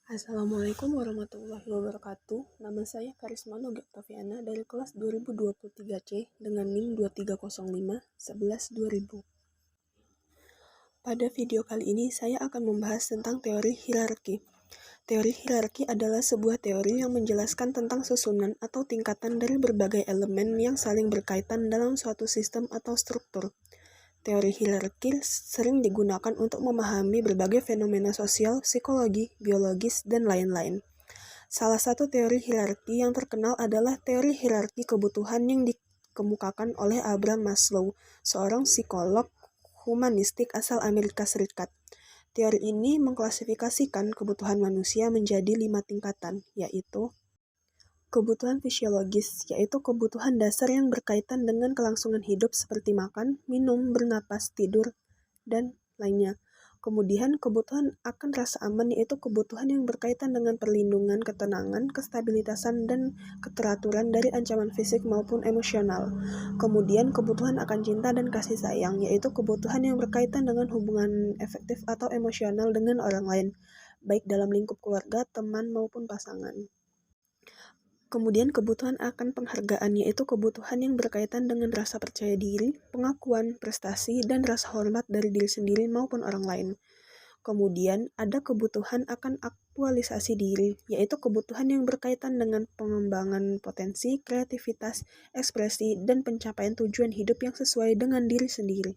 Assalamualaikum warahmatullahi wabarakatuh. Nama saya Karisma Nugi Oktaviana dari kelas 2023C dengan NIM 23051120. Pada video kali ini saya akan membahas tentang teori hierarki. Teori hierarki adalah sebuah teori yang menjelaskan tentang susunan atau tingkatan dari berbagai elemen yang saling berkaitan dalam suatu sistem atau struktur. Teori hierarki sering digunakan untuk memahami berbagai fenomena sosial, psikologi, biologis, dan lain-lain. Salah satu teori hierarki yang terkenal adalah teori hierarki kebutuhan yang dikemukakan oleh Abraham Maslow, seorang psikolog humanistik asal Amerika Serikat. Teori ini mengklasifikasikan kebutuhan manusia menjadi 5 tingkatan, yaitu kebutuhan fisiologis, yaitu kebutuhan dasar yang berkaitan dengan kelangsungan hidup seperti makan, minum, bernapas, tidur, dan lainnya. Kemudian kebutuhan akan rasa aman, yaitu kebutuhan yang berkaitan dengan perlindungan, ketenangan, kestabilitasan, dan keteraturan dari ancaman fisik maupun emosional. Kemudian kebutuhan akan cinta dan kasih sayang, yaitu kebutuhan yang berkaitan dengan hubungan efektif atau emosional dengan orang lain, baik dalam lingkup keluarga, teman, maupun pasangan. Kemudian kebutuhan akan penghargaan, yaitu kebutuhan yang berkaitan dengan rasa percaya diri, pengakuan, prestasi, dan rasa hormat dari diri sendiri maupun orang lain. Kemudian ada kebutuhan akan aktualisasi diri, yaitu kebutuhan yang berkaitan dengan pengembangan potensi, kreativitas, ekspresi, dan pencapaian tujuan hidup yang sesuai dengan diri sendiri.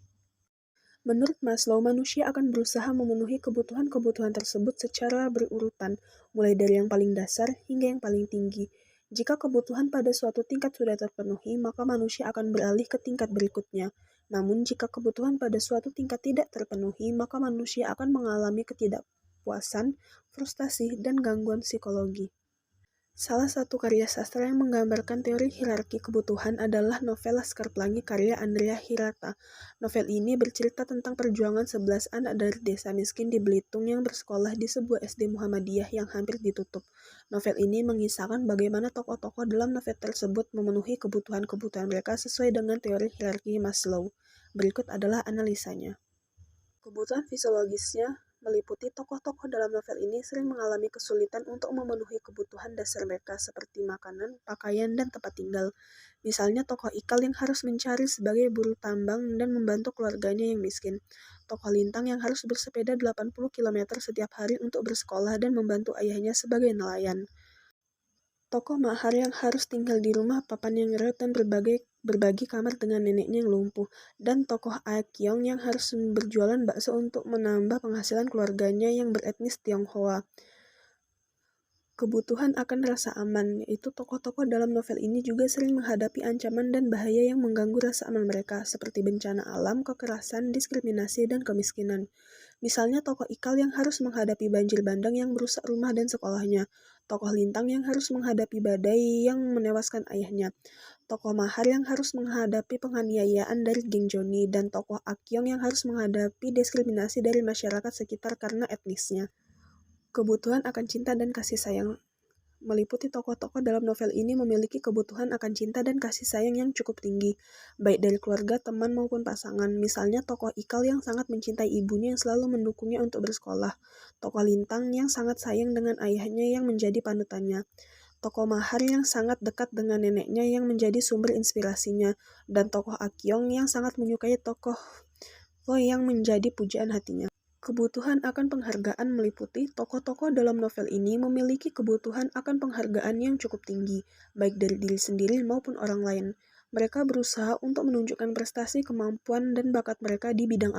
Menurut Maslow, manusia akan berusaha memenuhi kebutuhan-kebutuhan tersebut secara berurutan, mulai dari yang paling dasar hingga yang paling tinggi. Jika kebutuhan pada suatu tingkat sudah terpenuhi, maka manusia akan beralih ke tingkat berikutnya. Namun, jika kebutuhan pada suatu tingkat tidak terpenuhi, maka manusia akan mengalami ketidakpuasan, frustasi, dan gangguan psikologi. Salah satu karya sastra yang menggambarkan teori hierarki kebutuhan adalah novel Laskar Pelangi karya Andrea Hirata. Novel ini bercerita tentang perjuangan 11 anak dari desa miskin di Belitung yang bersekolah di sebuah SD Muhammadiyah yang hampir ditutup. Novel ini mengisahkan bagaimana tokoh-tokoh dalam novel tersebut memenuhi kebutuhan-kebutuhan mereka sesuai dengan teori hierarki Maslow. Berikut adalah analisanya. Kebutuhan fisiologisnya meliputi tokoh-tokoh dalam novel ini sering mengalami kesulitan untuk memenuhi kebutuhan dasar mereka seperti makanan, pakaian, dan tempat tinggal. Misalnya tokoh Ikal yang harus mencari sebagai buruh tambang dan membantu keluarganya yang miskin. Tokoh Lintang yang harus bersepeda 80 km setiap hari untuk bersekolah dan membantu ayahnya sebagai nelayan. Tokoh Mahar yang harus tinggal di rumah papan yang reot dan berbagi kamar dengan neneknya yang lumpuh, dan tokoh Akyong yang harus berjualan bakso untuk menambah penghasilan keluarganya yang beretnis Tionghoa. Kebutuhan akan rasa aman, yaitu tokoh-tokoh dalam novel ini juga sering menghadapi ancaman dan bahaya yang mengganggu rasa aman mereka, seperti bencana alam, kekerasan, diskriminasi, dan kemiskinan. Misalnya tokoh Ikal yang harus menghadapi banjir bandang yang merusak rumah dan sekolahnya, tokoh Lintang yang harus menghadapi badai yang menewaskan ayahnya, tokoh Mahar yang harus menghadapi penganiayaan dari geng Joni, dan tokoh Akyong yang harus menghadapi diskriminasi dari masyarakat sekitar karena etnisnya. Kebutuhan akan cinta dan kasih sayang meliputi tokoh-tokoh dalam novel ini memiliki kebutuhan akan cinta dan kasih sayang yang cukup tinggi, baik dari keluarga, teman, maupun pasangan. Misalnya tokoh Ikal yang sangat mencintai ibunya yang selalu mendukungnya untuk bersekolah, tokoh Lintang yang sangat sayang dengan ayahnya yang menjadi panutannya, tokoh Mahar yang sangat dekat dengan neneknya yang menjadi sumber inspirasinya, dan tokoh Akyong yang sangat menyukai tokoh Lo yang menjadi pujaan hatinya. Kebutuhan akan penghargaan meliputi tokoh-tokoh dalam novel ini memiliki kebutuhan akan penghargaan yang cukup tinggi, baik dari diri sendiri maupun orang lain. Mereka berusaha untuk menunjukkan prestasi, kemampuan, dan bakat mereka di bidang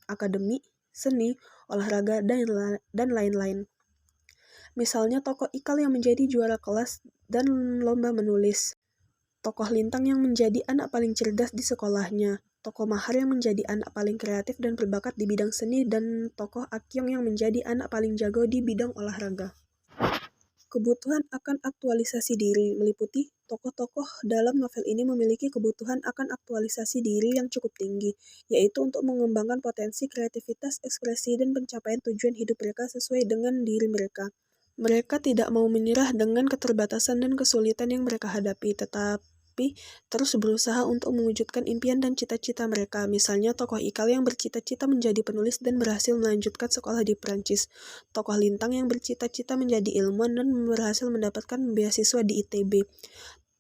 akademik, seni, olahraga, dan lain-lain. Misalnya tokoh Ikal yang menjadi juara kelas dan lomba menulis, tokoh Lintang yang menjadi anak paling cerdas di sekolahnya, tokoh Mahar yang menjadi anak paling kreatif dan berbakat di bidang seni, dan tokoh Akyong yang menjadi anak paling jago di bidang olahraga. Kebutuhan akan aktualisasi diri meliputi tokoh-tokoh dalam novel ini memiliki kebutuhan akan aktualisasi diri yang cukup tinggi, yaitu untuk mengembangkan potensi, kreativitas, ekspresi, dan pencapaian tujuan hidup mereka sesuai dengan diri mereka. Mereka tidak mau menyerah dengan keterbatasan dan kesulitan yang mereka hadapi, tapi terus berusaha untuk mewujudkan impian dan cita-cita mereka. Misalnya tokoh Ikal yang bercita-cita menjadi penulis dan berhasil melanjutkan sekolah di Prancis. Tokoh Lintang yang bercita-cita menjadi ilmuwan dan berhasil mendapatkan beasiswa di ITB.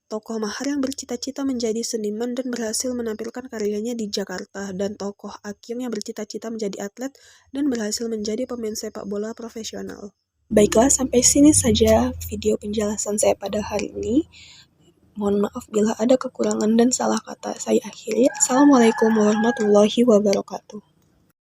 Tokoh Mahar yang bercita-cita menjadi seniman dan berhasil menampilkan karyanya di Jakarta, dan tokoh Akyong yang bercita-cita menjadi atlet dan berhasil menjadi pemain sepak bola profesional. Baiklah, sampai sini saja video penjelasan saya pada hari ini. Mohon maaf bila ada kekurangan dan salah kata. Saya akhiri. Assalamualaikum warahmatullahi wabarakatuh.